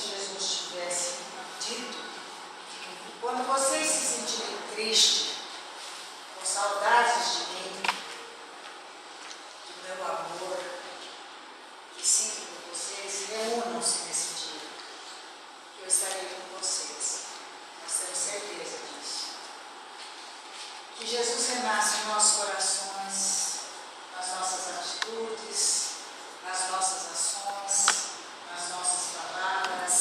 Jesus tivesse dito: quando vocês se sentirem tristes, com saudades de mim, do meu amor, que sinto por vocês, reúnam-se nesse dia, que eu estarei com vocês. Nós temos certeza disso. Que Jesus renasce em nossos corações, nas nossas atitudes, nas nossas ações, nas nossas palavras.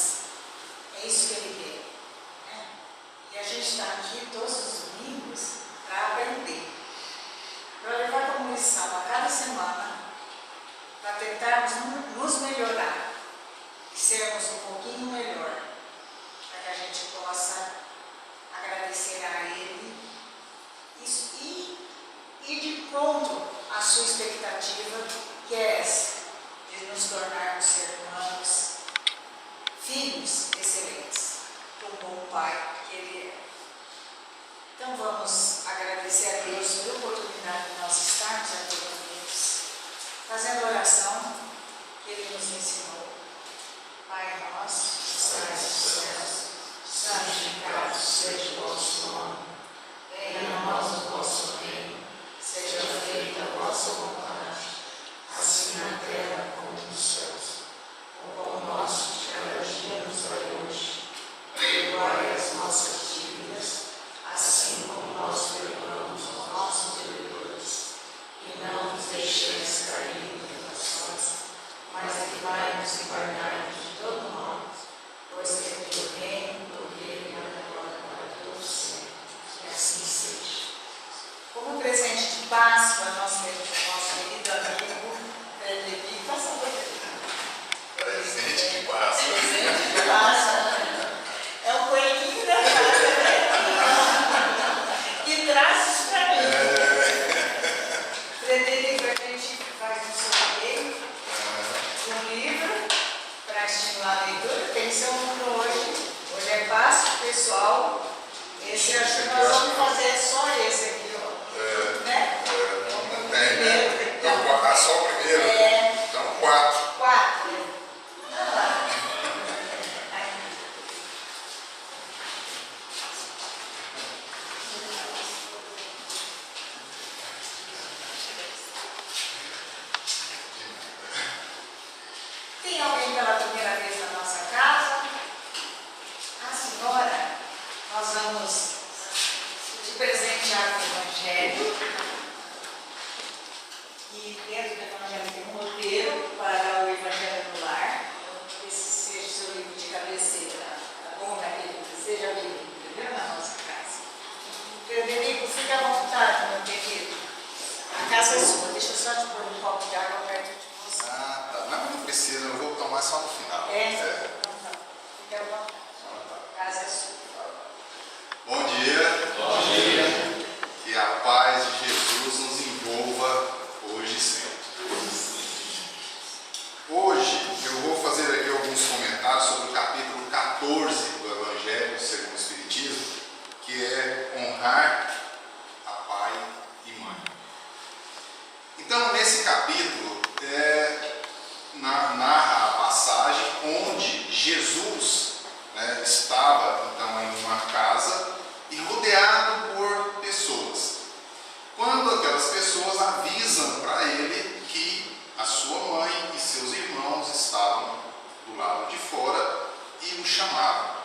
É isso que Ele quer, né? E a gente está aqui todos os domingos para aprender, para levar como lição a cada semana, para tentarmos nos melhorar e sermos um pouquinho melhor, para que a gente possa agradecer a Ele e de pronto a sua expectativa, que é essa, de nos tornarmos seres humanos, filhos excelentes, como bom Pai que Ele é. Então vamos agradecer a Deus pela oportunidade de nós estarmos aqui reunidos, fazendo a oração que Ele nos ensinou. Pai nosso, que estás nos céus, santificado seja o vosso nome. Venha a nós o vosso reino, seja feita a vossa vontade, assim na terra como nos céus. O pão nosso de cada dia nos dai hoje. Perdoai as nossas dívidas, assim como nós perdoamos aos nossos devedores. E não nos deixeis cair em tentações, mas livrai-nos e guardai-nos de todo mal, pois que é o reino, o poder e a glória para todos sempre. Que assim seja. Como presente de Páscoa, nosso querido amigo Frederico, faça um presente de Páscoa. Presente de Páscoa. É um coelhinho da casa, né? Que traz isso para mim. Frederico, a gente faz um sorteio de um livro para estimular a leitura. Tem seu número hoje. Hoje é Páscoa, pessoal. Esse acho que nós vamos fazer só esse aqui, ó. Né? Não tem, né? Então, só o primeiro. Então, 4. 4. Tem alguém pela primeira vez na nossa casa? A senhora, nós vamos te presentear com o Evangelho. E dentro do Evangelho tem um roteiro para o Evangelho no Lar. Esse seja o seu livro de cabeceira, tá bom, minha querida? Seja bem-vindo, entendeu? Na nossa casa. Frederico, fica à vontade, meu querido. A casa é sua. Deixa eu só te pôr um copo de água perto de você. Ah, tá. Não precisa, eu vou tomar só no final. Então tá. Fica à vontade. A casa é sua. Bom dia. Bom dia. Que a paz de Jesus nos envolva hoje e sempre. Hoje eu vou fazer aqui alguns comentários sobre o capítulo 14 do Evangelho segundo o Espiritismo, que é honrar a pai e mãe. Então, nesse capítulo, narra a passagem onde Jesus estava então em uma casa e rodeado por pessoas. Quando aquelas pessoas avisam para ele que a sua mãe e seus irmãos estavam do lado de fora e o chamavam.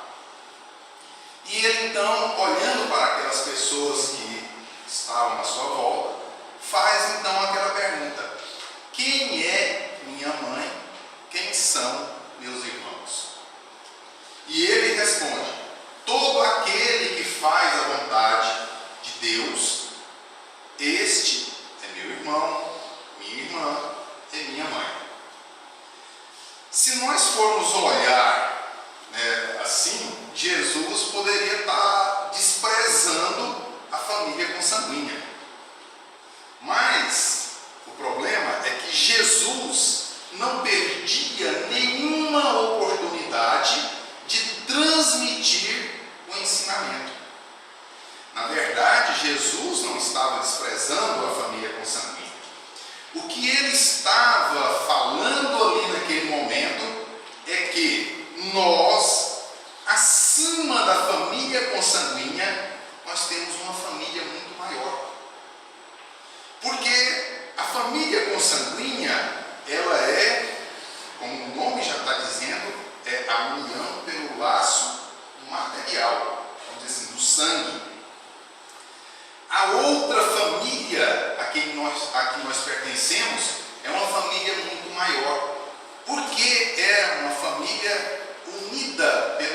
E ele então, olhando para aquelas pessoas que estavam à sua volta, faz então aquela pergunta: quem é minha mãe? Quem são meus irmãos? E ele responde: todo aquele que faz a vontade de Deus, este é meu irmão, minha irmã e minha mãe. Se nós formos olhar assim, Jesus poderia estar desprezando a família consanguínea. Mas o problema é que Jesus não perdia nenhuma oportunidade de transmitir o ensinamento. Na verdade, Jesus não estava desprezando a família consanguínea. O que ele estava falando ali naquele momento é que nós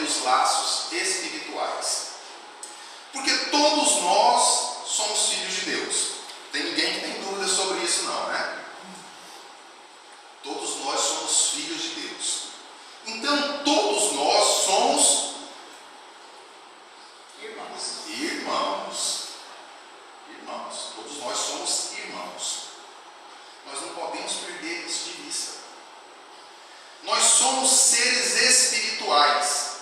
pelos laços espirituais. Porque todos nós somos filhos de Deus. Tem ninguém que tem dúvida sobre isso não, né? Todos nós somos filhos de Deus. Então, todos nós somos irmãos. Todos nós somos irmãos. Nós não podemos perder isso de vista. Nós somos seres espirituais.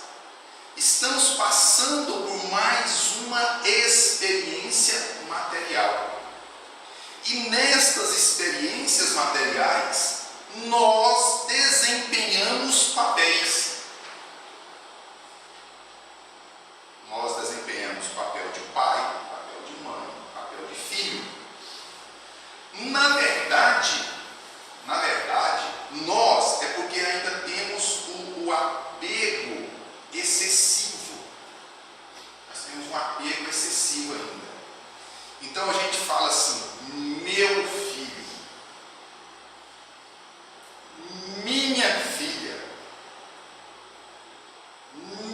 Estamos passando por mais uma experiência material. E nestas experiências materiais, nós desempenhamos papéis. Nós desempenhamos o papel de pai, papel de mãe, papel de filho. Na verdade, nós é porque ainda temos o apego excessivo. Nós temos um apego excessivo ainda. Então a gente fala assim, meu filho, minha filha,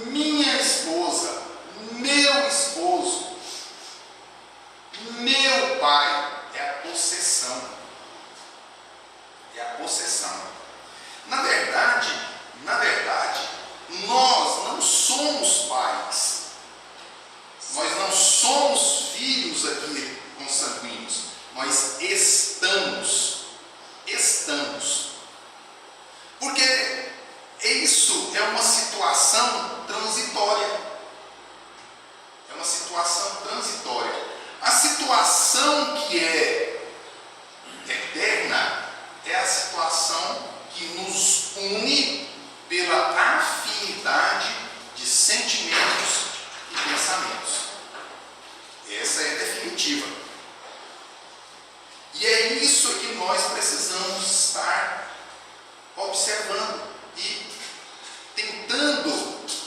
minha esposa, meu esposo, meu pai. É a possessão. É a possessão. Na verdade, nós não somos pais. Nós não somos filhos aqui consanguíneos. Nós estamos. Porque isso é uma situação transitória. É uma situação transitória. A situação que é eterna é a situação que nos une pela afinidade de sentimentos e pensamentos. Essa é a definitiva. E é isso que nós precisamos estar observando e tentando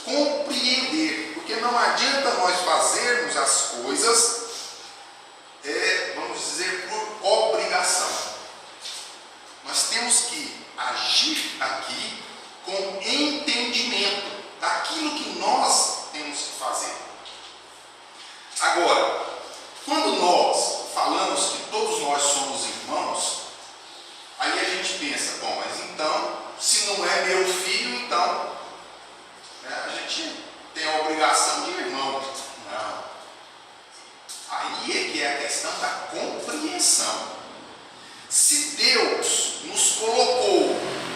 compreender, porque não adianta nós fazermos as coisas, vamos dizer, por obrigação. Nós temos que agir aqui com entendimento daquilo que nós temos que fazer. Agora, quando nós falamos que todos nós somos irmãos, aí a gente pensa, bom, mas então, se não é meu filho, então, a gente tem a obrigação de irmão. Não. Aí é que é a questão da compreensão. Se Deus nos colocou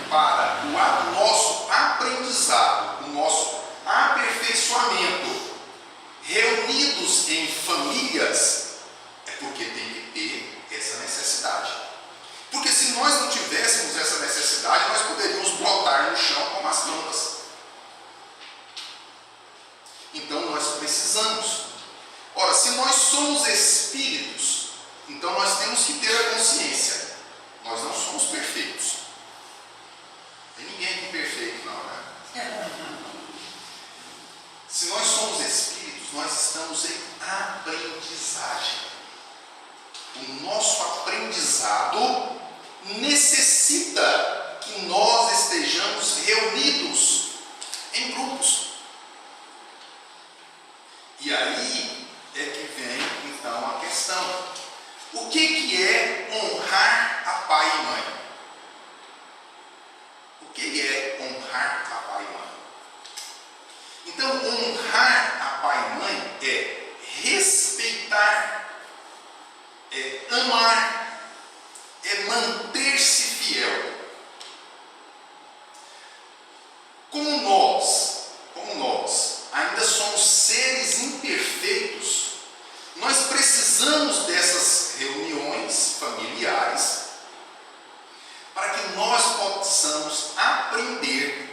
para o nosso aprendizado, o nosso aperfeiçoamento, reunidos em famílias, é porque tem que ter essa necessidade. Porque se nós não tivéssemos essa necessidade, nós poderíamos brotar no chão como as plantas. Então nós precisamos. Ora, se nós somos espíritos, então nós temos que ter a consciência. Nós não somos perfeitos. Não tem ninguém aqui perfeito, não, né? Se nós somos espíritos, nós estamos em aprendizagem. O nosso aprendizado necessita que nós estejamos reunidos em grupos. E aí é que vem então a questão: o que é honrar a pai e mãe? O que é honrar a pai e mãe? Então, honrar a pai e mãe é respeitar, é amar, é manter-se fiel. Como nós ainda somos seres imperfeitos, nós precisamos dessas reuniões familiares para que nós possamos aprender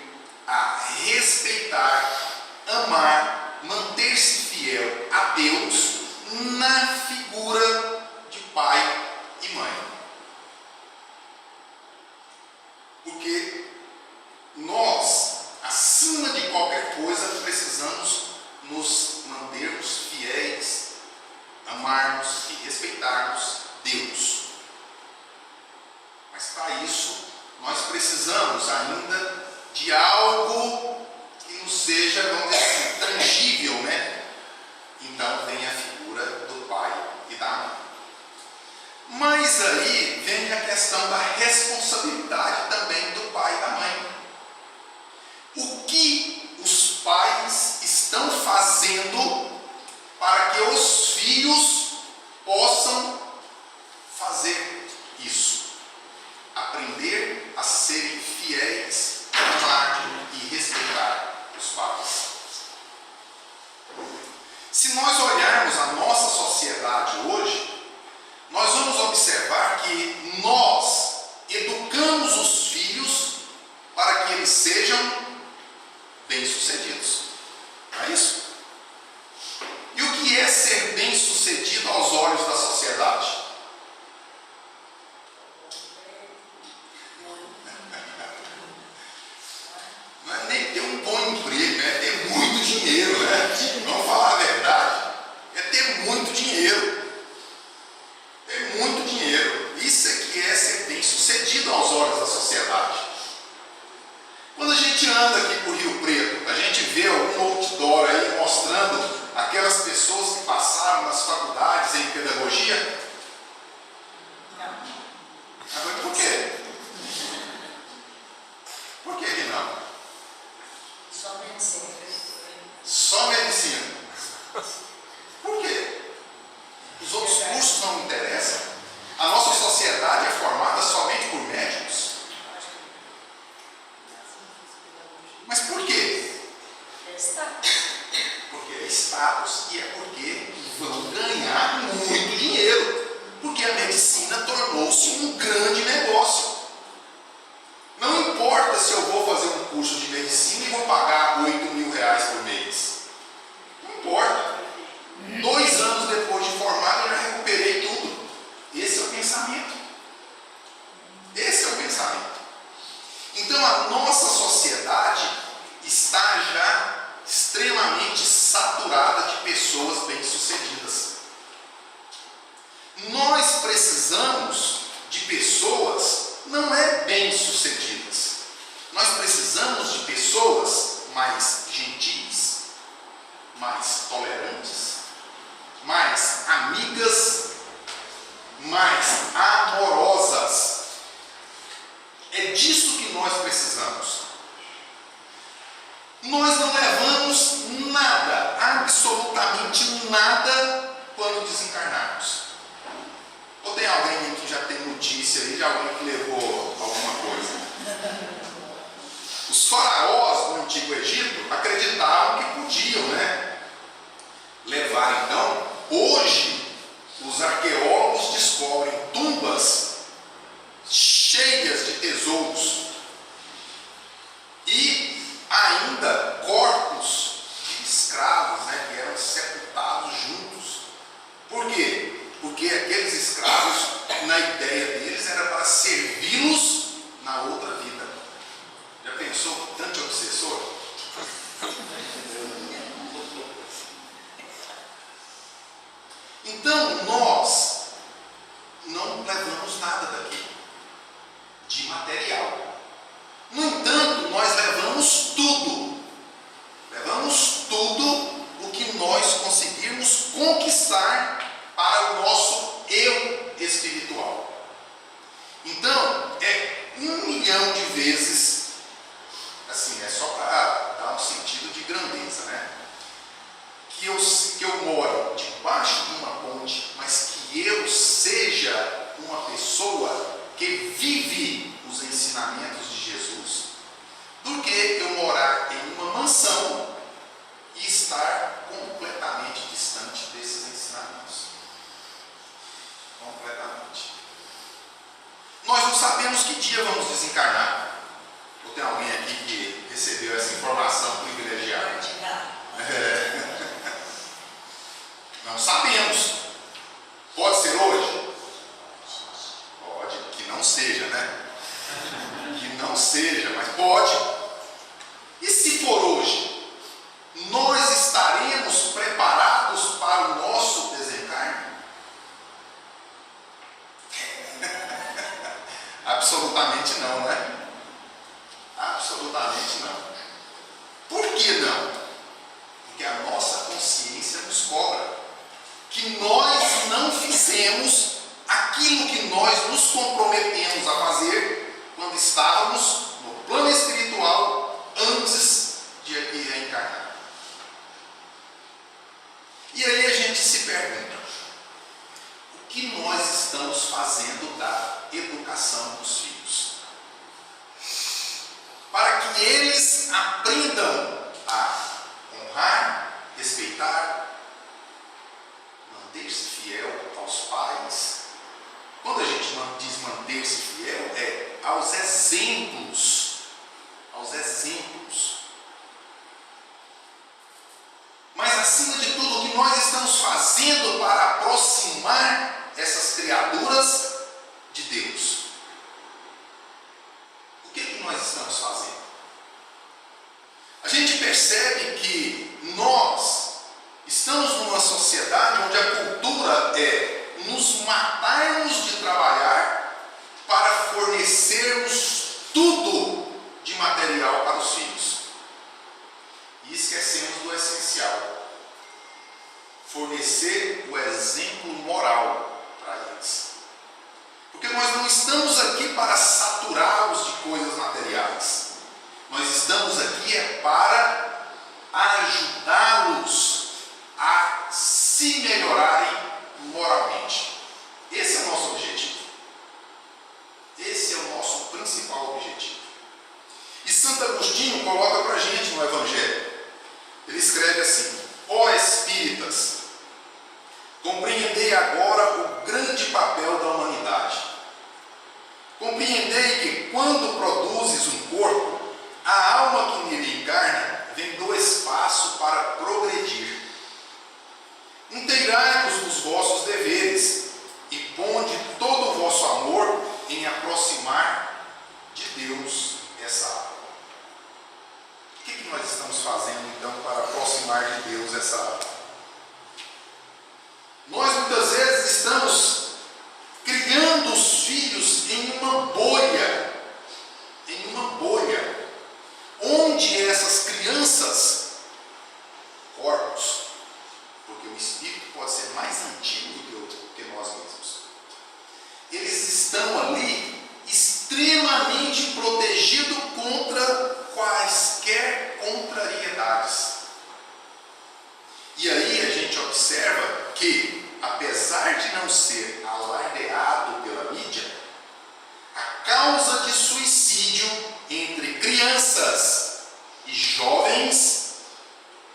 a respeitar, amar, manter-se fiel a Deus na figura de pai e mãe. Porque nós, acima de qualquer coisa, precisamos nos mantermos fiéis, amarmos e respeitarmos Deus. Mas para isso, nós precisamos ainda de algo que nos seja, vamos vem a questão da responsabilidade também do pai e da mãe. O que os pais estão fazendo para que os filhos possam fazer isso? Aprender a serem fiéis, amar e respeitar os pais. Se nós olharmos a nossa sociedade hoje, nós vamos observar que nós educamos os filhos para que eles sejam bem-sucedidos. Não é isso? E o que é ser bem-sucedido aos olhos da sociedade? Não é nem ter um bom emprego, é ter muito dinheiro, né? Vamos falar a verdade. É ter muito dinheiro. Ter muito dinheiro. Isso é que é ser bem-sucedido aos olhos da sociedade. Quando a gente anda aqui por Rio Preto, a gente vê algum outdoor aí mostrando aquelas pessoas que passaram nas faculdades em pedagogia. Mas por quê? Por que não? Só medicina. Só medicina. Por quê? Os outros cursos não interessam? A nossa sociedade é formada somente por médicos. Mas por quê? Porque é status e é porque vão ganhar muito dinheiro. Porque a medicina tornou-se um grande negócio. Não importa se eu vou fazer um curso de medicina e vou pagar R$8.000 por mês. Não importa. 2 anos depois de formado eu já recuperei tudo. Esse é o pensamento. Esse é o pensamento. Então a nossa sociedade está já extremamente saturada de pessoas bem-sucedidas. Nós precisamos de pessoas não é bem-sucedidas. Nós precisamos de pessoas mais gentis, mais tolerantes, mais amigas, mais amorosas. É disso que nós precisamos. Nós não levamos nada, absolutamente nada, quando desencarnarmos. Ou tem alguém que já tem notícia aí de alguém que levou alguma coisa? Os faraós do Antigo Egito acreditavam que podiam, levar. Então, hoje, os arqueólogos descobrem tumbas cheias de tesouros e ainda corpos de escravos, que eram sepultados juntos. Por quê? Porque aqueles escravos, na ideia deles, era para servi-los na outra vida. Já pensou tanto obsessor? Então nós não levamos nada daqui de material. No entanto, nós levamos tudo. Levamos tudo o que nós conseguirmos conquistar para o nosso eu espiritual. Então, é 1 milhão de vezes, assim, é só para dar um sentido de grandeza, que eu moro debaixo de uma ponte, mas que eu seja uma pessoa que vive os ensinamentos de Jesus, do que eu morar em uma mansão e estar completamente distante desses ensinamentos. Completamente. Nós não sabemos que dia vamos desencarnar. Ou tem alguém aqui que recebeu essa informação privilegiada? Não sabemos. Pode ser hoje? Pode. Que não seja, Que não seja, mas pode. E se for hoje? Nós estaremos preparados para o nosso desencarne? Absolutamente não, Absolutamente não. Por que não? Porque a nossa consciência nos cobra que nós não fizemos aquilo aquilo que nós nos comprometemos a fazer quando estávamos no plano espiritual antes de aqui reencarnar. E aí a gente se pergunta, o que nós estamos fazendo da educação dos filhos? Para que eles aprendam a honrar, respeitar, manter-se fiel aos pais. Quando a gente diz manter-se fiel, é aos exemplos. Aos exemplos. Mas acima de tudo, o que nós estamos fazendo para aproximar essas criaturas de Deus? O que nós estamos fazendo? A gente percebe que nós estamos numa sociedade onde a cultura é nos matarmos de trabalhar para fornecermos tudo de material para os filhos. E esquecemos do essencial: fornecer o exemplo moral para eles. Porque nós não estamos aqui para saturá-los de coisas materiais. Nós estamos aqui para ajudá-los a se melhorarem moralmente. Esse é o nosso objetivo. Esse é o nosso principal objetivo. E Santo Agostinho coloca para a gente no Evangelho. Ele escreve assim: ó espíritas, compreendei agora o grande papel da humanidade. Compreendei que quando produzes um corpo, a alma que nele encarna vem do espaço para progredir. Inteirai-vos dos vossos deveres e ponde todo o vosso amor em aproximar de Deus essa alma. O que nós estamos fazendo então para aproximar de Deus essa alma? Nós muitas vezes estamos criando os filhos em uma bolha, onde essas crianças, corpos, porque o espírito pode ser mais antigo do que nós mesmos, eles estão ali extremamente protegidos contra quaisquer contrariedades. E aí a gente observa que, apesar de não ser alardeado pela mídia, a causa de suicídio entre crianças e jovens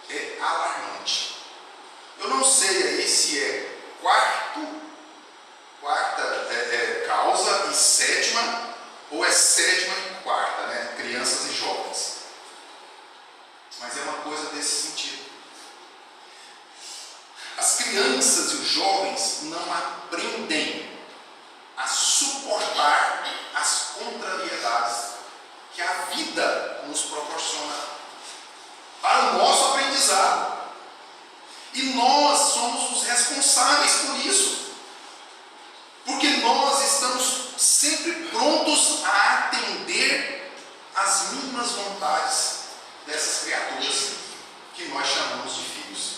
é alarmante. Eu não sei aí se é quarta causa e sétima, ou é sétima e quarta, né? Crianças e jovens. Mas é uma coisa desse sentido. As crianças e os jovens não aprendem a suportar as contrariedades que a vida nos proporciona para o nosso aprendizado. E nós somos os responsáveis por isso. Porque nós estamos sempre prontos a atender às mínimas vontades dessas criaturas que nós chamamos de filhos.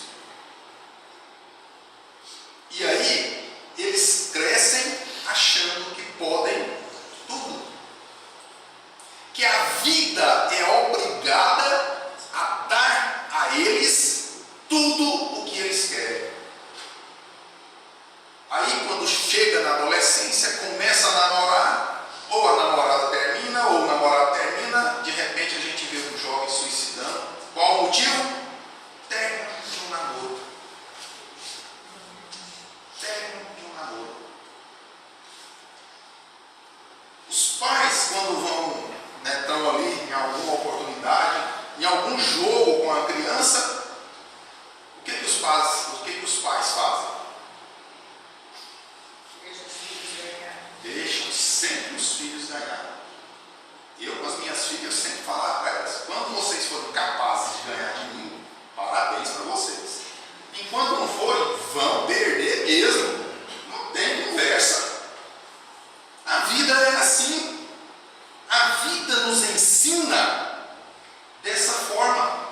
E aí, eles crescem achando que podem tudo. Que a vida é obrigada a dar a eles tudo o que eles querem. Aí, quando chega na adolescência, começa a namorar, ou a namorada termina, ou o namorado termina, de repente a gente vê um jovem suicidando. Qual o motivo? Término de um namoro. Término de um namoro. Os pais, quando vão, estão ali em alguma oportunidade, em algum jogo com a criança, o que os pais fazem? Deixam sempre os filhos ganhar. Eu, com as minhas filhas, sempre falava para elas: quando vocês forem capazes de ganhar de mim, parabéns para vocês. Enquanto não forem, vão perder mesmo. Não tem conversa. A vida é assim. A vida nos ensina dessa forma.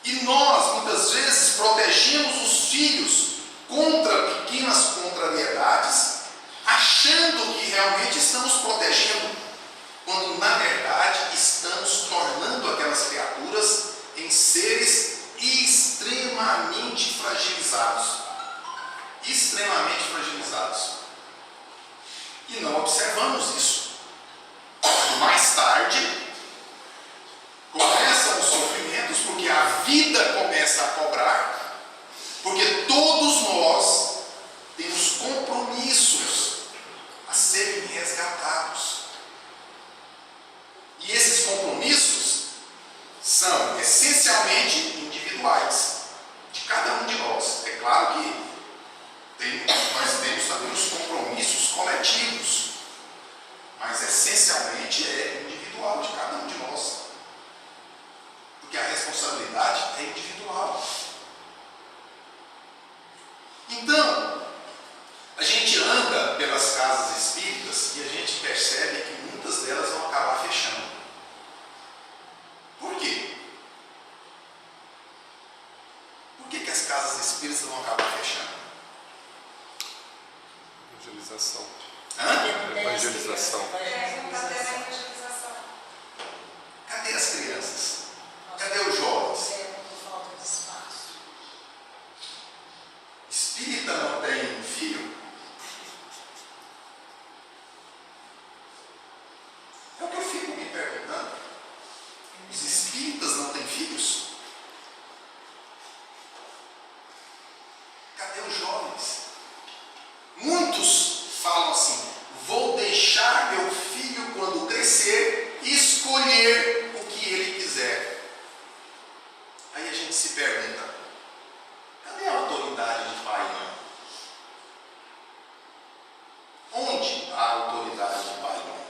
E nós, muitas vezes, protegemos os filhos contra pequenas contrariedades realmente estamos protegendo, quando na verdade estamos tornando aquelas criaturas em seres extremamente fragilizados. Extremamente fragilizados. E não observamos isso. Mais tarde, começam os sofrimentos, porque a vida começa a cobrar, porque todos nós temos compromissos a serem resgatados. E esses compromissos são essencialmente individuais, de cada um de nós. É claro que nós temos também os compromissos coletivos, mas essencialmente é individual de cada um de nós, porque a responsabilidade é individual. Então, a gente anda pelas casas espíritas e a gente percebe que muitas delas vão acabar fechando. Por quê? Por que as casas espíritas vão acabar fechando? Evangelização. Evangelização. Evangelização. Cadê as crianças? Cadê os jovens? Por falta de espaço. Espírita não tem filho? É o que eu fico me perguntando. Os espíritas não têm filhos? Cadê os jovens? Muitos falam assim: vou deixar meu filho, quando crescer, escolher o que ele quiser. Aí a gente se pergunta: cadê a autoridade de pai e mãe? Onde a autoridade de pai e mãe?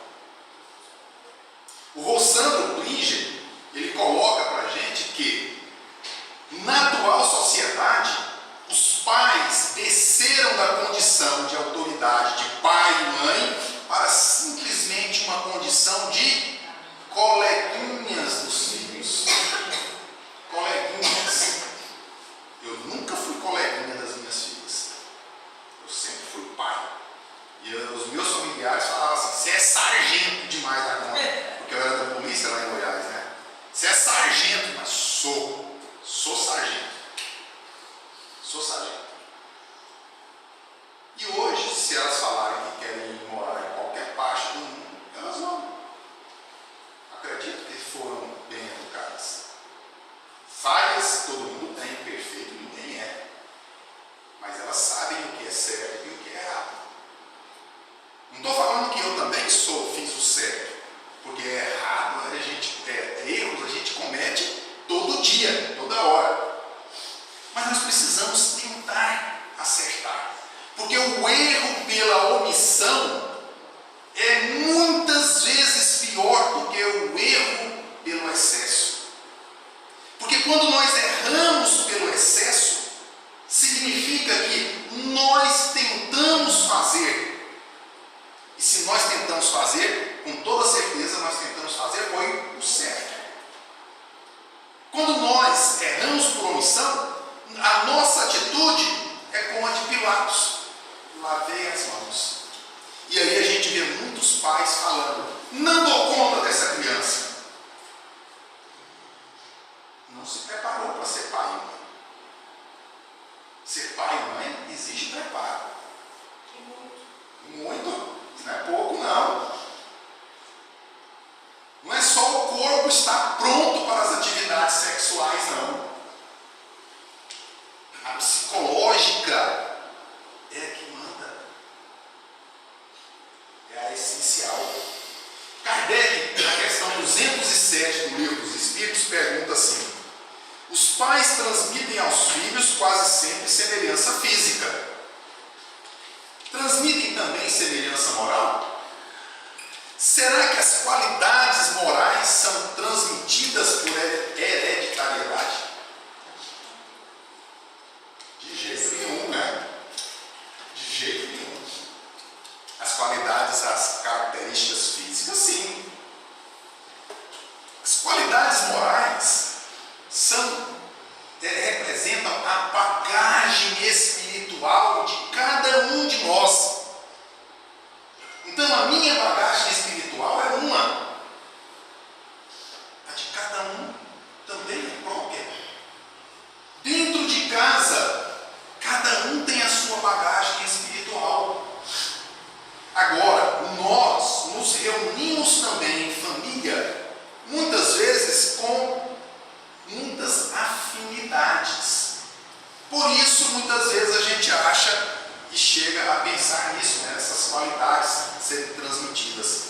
O Rossandro Klinger, ele coloca para a gente que na atual sociedade os pais desceram da condição de autoridade de pai e mãe para simplesmente uma condição de coleguinhas dos filhos. Coleguinhas. Eu nunca fui coleguinha das minhas filhas. Eu sempre fui pai. E os meus familiares falavam assim: você é sargento demais da conta. Porque eu era da polícia lá em Goiás, né? Você é sargento, mas sou sargento. Sou sargento. E hoje, se elas falarem que querem ir morar em qualquer parte do mundo, elas vão. Acredito que foram bem educadas. Falhas todo mundo tem, perfeito ninguém é. Mas elas sabem o que é certo e o que é errado. Não estou falando que eu também fiz o certo, porque é errado, erros a gente comete todo dia, toda hora. Mas nós precisamos tentar acertar, porque o erro pela omissão é muitas vezes pior do que o erro pelo excesso. Porque quando nós erramos pelo excesso, significa que nós tentamos fazer. E se nós tentamos fazer, com toda certeza nós tentamos fazer foi o certo. Quando nós erramos por omissão, a nossa atitude é como a de Pilatos: lavei as mãos. E aí a gente vê muitos pais falando: não dou conta dessa criança. Não se preparou para ser pai e mãe. Ser pai e mãe exige preparo. Muito. Não é pouco, não. Não é só o corpo estar pronto para as atividades sexuais, não. A psicológica é a que manda. É a essencial. Kardec, na questão 207 do Livro dos Espíritos, pergunta assim: os pais transmitem aos filhos quase sempre semelhança física. Transmitem também semelhança moral? Será que as qualidades morais são transmitidas por hereditariedade? De jeito nenhum, né? De jeito nenhum. As qualidades, as características físicas, sim. As qualidades morais representam a bagagem espiritual de cada um de nós. Então, Então a minha bagagem espiritual é uma. A de cada um também é própria. Dentro de casa, cada um tem a sua bagagem espiritual. Agora, nós nos reunimos também em família, muitas vezes com muitas afinidades. Por isso, muitas vezes a gente acha e chega a pensar nisso, né, nessas qualidades serem transmitidas.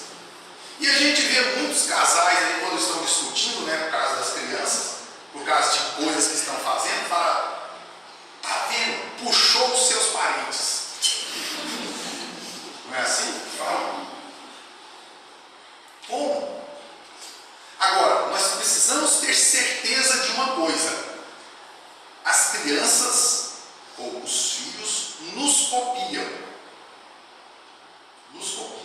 E a gente vê muitos casais aí, quando estão discutindo, né, por causa das crianças, por causa de coisas que estão fazendo, fala: tá vendo? Puxou os seus parentes. Não é assim? Fala. Como? Agora, nós precisamos ter certeza de uma coisa: as crianças ou os filhos nos copiam. Nos copiam.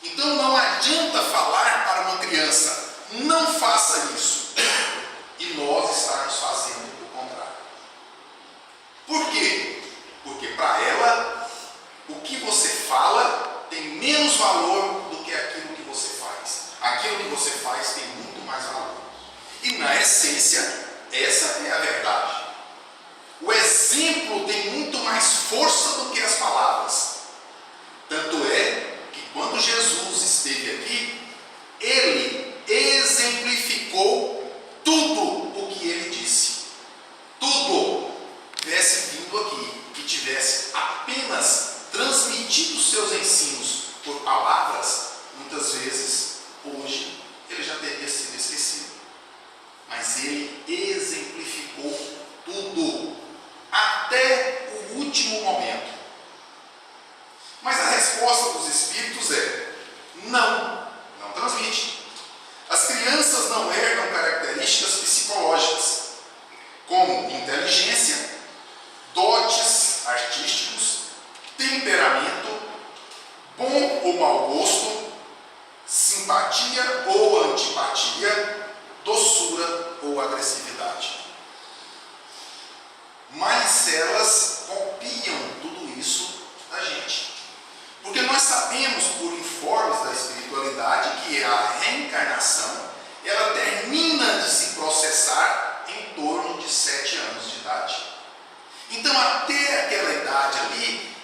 Então não adianta falar para uma criança: não faça isso, e nós estarmos fazendo o contrário. Por quê? Porque para ela, o que você fala tem menos valor do que aquilo que você faz. Aquilo que você faz tem muito mais valor. E na essência, essa é a verdade. O exemplo tem muito mais força do que as palavras. Tanto é que quando Jesus esteve aqui, ele exemplificou tudo o que ele disse. Tudo. Tivesse vindo aqui e tivesse apenas transmitido os seus ensinos por palavras, muitas vezes, hoje, ele já teria sido esquecido. Mas ele exemplificou tudo, até o último momento. Mas a resposta dos espíritos é: não transmite. As crianças não herdam características psicológicas, como inteligência, dotes artísticos, temperamento, bom ou mau gosto, simpatia ou antipatia, doçura ou agressividade. Mas elas copiam tudo isso da gente. Porque nós sabemos por informes da espiritualidade que a reencarnação, ela termina de se processar em torno de 7 anos de idade. Então, até aquela idade ali,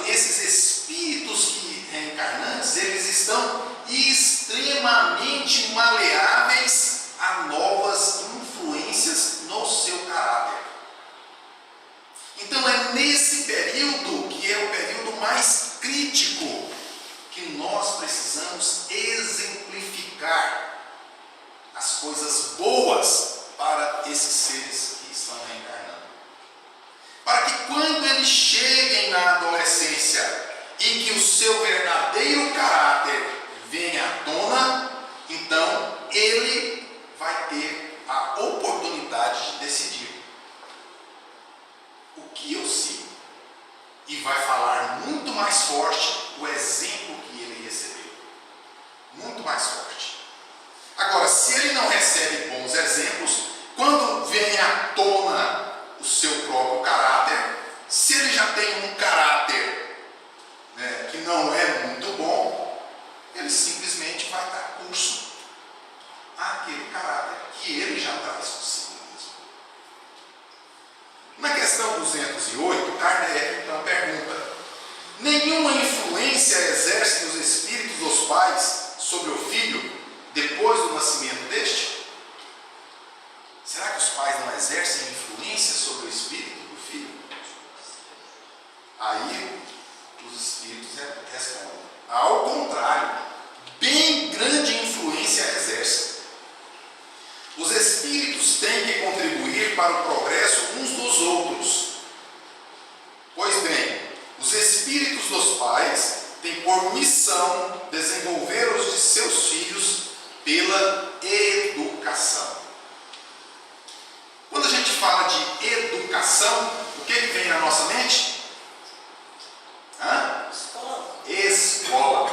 esses espíritos reencarnantes, eles estão extremamente maleáveis a novas influências no seu caráter. Então, é nesse período, que é o período mais crítico, que nós precisamos exemplificar as coisas boas para esses seres que estão reencarnando. Para que quando eles cheguem na adolescência e que o seu verdadeiro caráter venha à tona, então ele vai ter a oportunidade de decidir o que eu sigo. E vai falar muito mais forte o exemplo que ele recebeu. Muito mais forte. Agora, se ele não recebe bons exemplos, quando vem à tona o seu próprio caráter, se ele já tem um caráter, né, que não é muito bom, ele simplesmente vai dar curso àquele caráter que ele já traz consigo mesmo. Na questão 208, Kardec então pergunta: nenhuma influência exercem os espíritos dos pais sobre o filho depois do nascimento deste? Será que os pais não exercem influência sobre o espírito do filho? Aí os espíritos respondem: ao contrário, bem grande influência exercem. Os espíritos têm que contribuir para o progresso uns dos outros. Pois bem, os espíritos dos pais têm por missão desenvolver os de seus filhos pela educação. Quando a gente fala de educação, o que vem na nossa mente? Escola.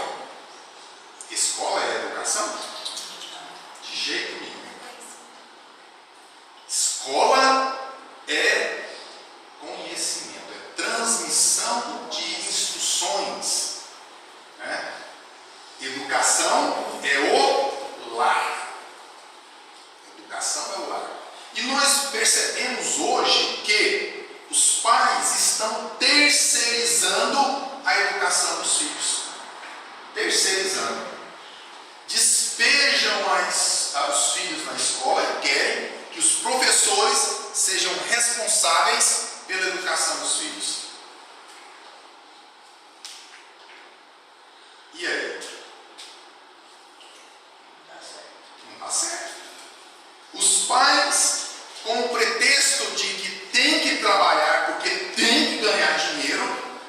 Escola é educação? De jeito nenhum. Escola é conhecimento, é transmissão de instruções. E nós percebemos hoje que os pais estão terceirizando a educação dos filhos. Terceirizando. Despejam os filhos na escola e querem que os professores sejam responsáveis pela educação dos filhos. E aí? Não dá certo. Os pais, com o pretexto de que tem que trabalhar porque tem que ganhar dinheiro,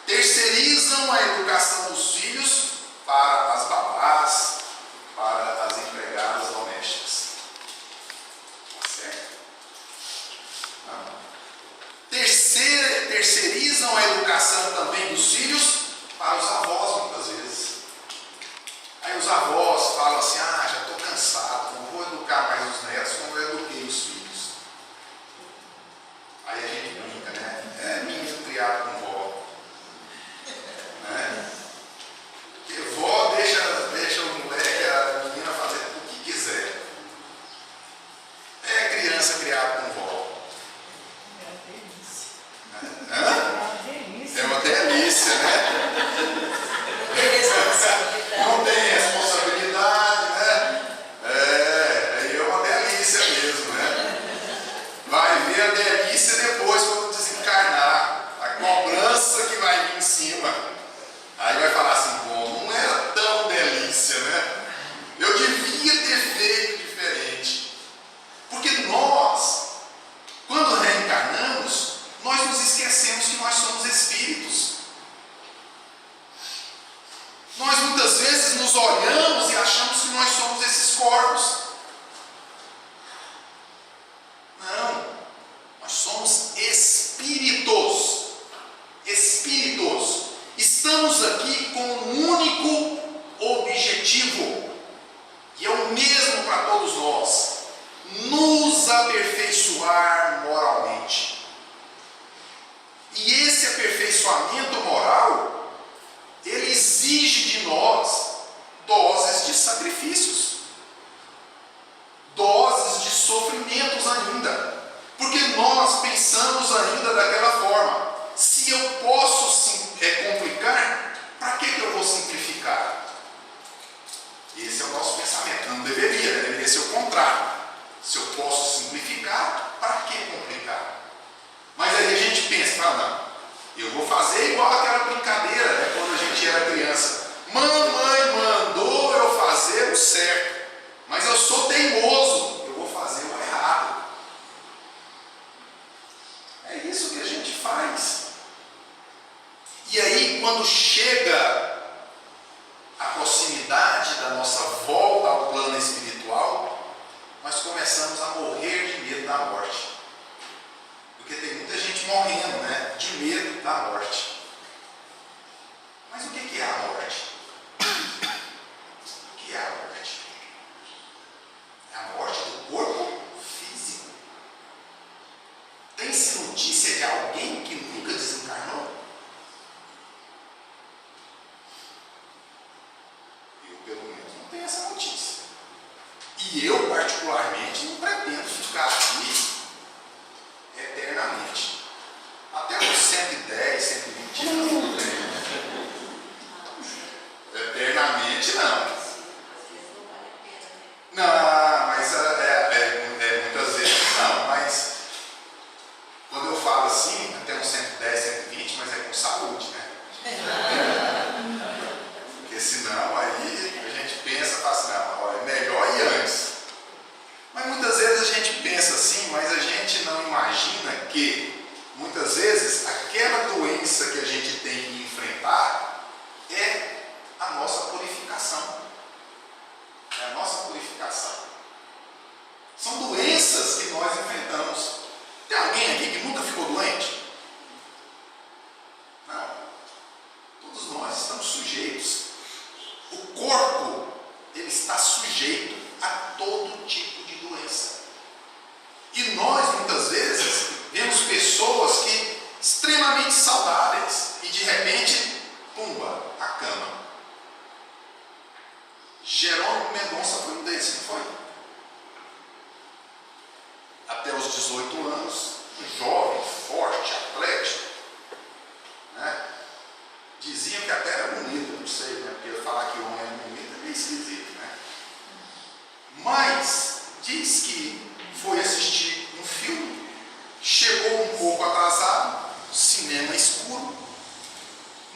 terceirizam a educação dos filhos para as babás, para as empregadas domésticas. Tá certo? Não. Terceirizam a educação também dos filhos para os avós, muitas vezes. Aí os avós falam assim: ah, já estou cansado, não vou educar mais os netos como eu eduquei os filhos. Aí a gente brinca, né? É menino criado com vó. Né? Porque vó deixa o moleque, a menina fazer o que quiser. É criança criada com vó. É uma delícia, né? Não tem responsabilidade, né? Aí é uma delícia mesmo, né? Vai ver a delícia depois quando desencarnar. A cobrança que vai vir em cima. Aí vai falar assim: bom, não era tão delícia, né? Eu devia ter feito diferente. Porque nós, quando reencarnamos, nós nos esquecemos que nós somos espíritos. Nós muitas vezes nos olhamos e achamos que nós somos esses corpos. Não, nós somos espíritos. Espíritos. Estamos aqui com um único objetivo, e é o mesmo para todos nós: nos aperfeiçoar moralmente. E esse aperfeiçoamento moral, ele exige de nós doses de sacrifícios, doses de sofrimentos ainda, porque nós pensamos ainda daquela forma: se eu posso complicar, para que eu vou simplificar? Esse é o nosso pensamento. Não deveria, deveria ser o contrário. Se eu posso simplificar, para que complicar? Mas aí a gente pensa: não, eu vou fazer igual aquela brincadeira, né, quando a gente era criança. Mamãe mandou eu fazer o certo, mas eu sou teimoso, eu vou fazer o errado. É isso que a gente faz. E aí, quando chega a proximidade da nossa volta ao plano espiritual, nós começamos a morrer de medo da morte. Porque tem muita gente morrendo, né, de medo da morte. Mas o que é a morte? O que é a morte? É a morte do corpo físico. Tem-se notícia de alguém que nunca desencarnou? Eu, pelo menos, não tenho essa notícia. E eu, particularmente, não pretendo ficar aqui eternamente. Até os 110, 120 anos não tenho. Eternamente não. Não, mas muitas vezes não. Mas quando eu falo assim, até os 18 anos, um jovem, forte, atlético, né? Diziam que até era bonito, não sei, né? Porque falar que o homem é bonito é meio esquisito, né? Mas diz que foi assistir um filme, chegou um pouco atrasado, cinema escuro,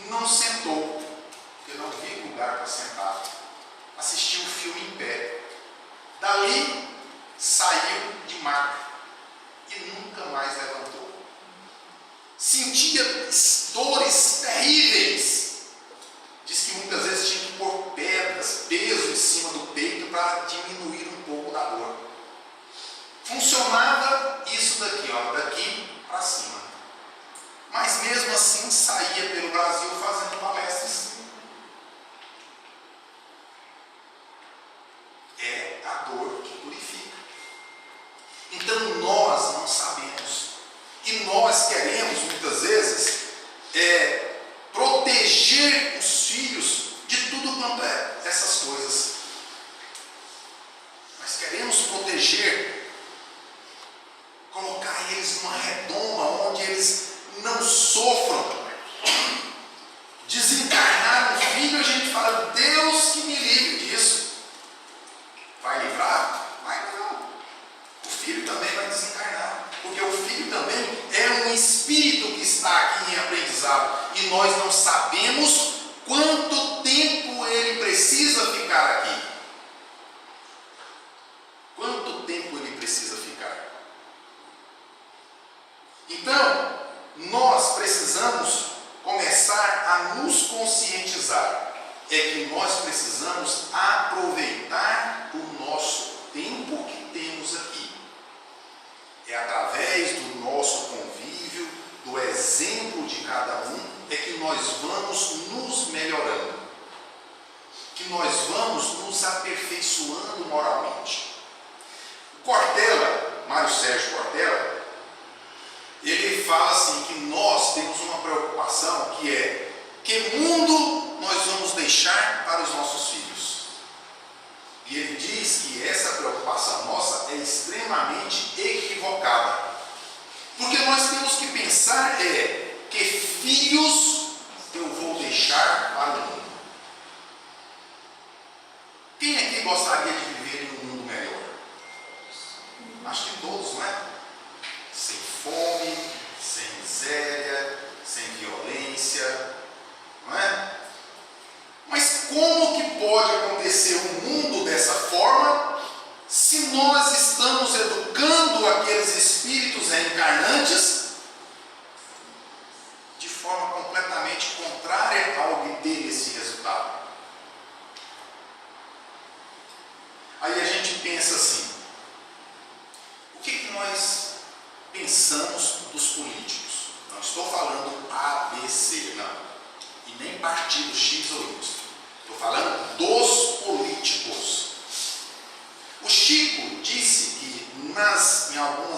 não sentou, porque não havia lugar para sentar, assistiu o filme em pé. Dali saiu de maca e nunca mais levantou. Sentia dores terríveis. Diz que muitas vezes tinha que pôr pedras, peso em cima do peito para diminuir um pouco da dor. Funcionava isso daqui, ó, daqui para cima. Mas mesmo assim saía pelo Brasil fazendo palestras. É a dor que purifica. Então nós não sabemos. E nós queremos muitas vezes proteger os filhos de tudo quanto é essas coisas. Nós queremos proteger, colocar eles numa redoma onde eles não sofram. Desencarnar um filho, a gente fala, Deus que me livre disso. Vai livrar? Vai não. O filho também vai desencarnar. Porque o filho também é um espírito que está aqui em aprendizado. E nós não sabemos quanto tempo ele precisa ficar aqui. Quanto tempo ele precisa ficar? Então, nós precisamos começar a nos conscientizar. É que nós precisamos aproveitar o nosso tempo que temos aqui. É através do nosso convívio, do exemplo de cada um, é que nós vamos nos melhorando. Que nós vamos nos aperfeiçoando moralmente. Cortella, Mário Sérgio Cortella, ele fala assim que nós temos uma preocupação que é que mundo nós vamos deixar para os nossos filhos. E ele diz que essa preocupação nossa é extremamente equivocada. Porque nós temos que pensar que filhos eu vou deixar para o mundo. Quem aqui gostaria de viver em um mundo melhor? Acho que todos, não é? Sem fome, sem miséria, sem violência, não é? Mas como que pode acontecer um mundo dessa forma se nós estamos educando aqueles espíritos reencarnantes de forma completamente contrária ao obter esse resultado? Aí a gente pensa assim, o que nós pensamos dos políticos? Não estou falando A, B, C, não. E nem partido X ou Y. Estou falando dos políticos. O Chico disse que em alguns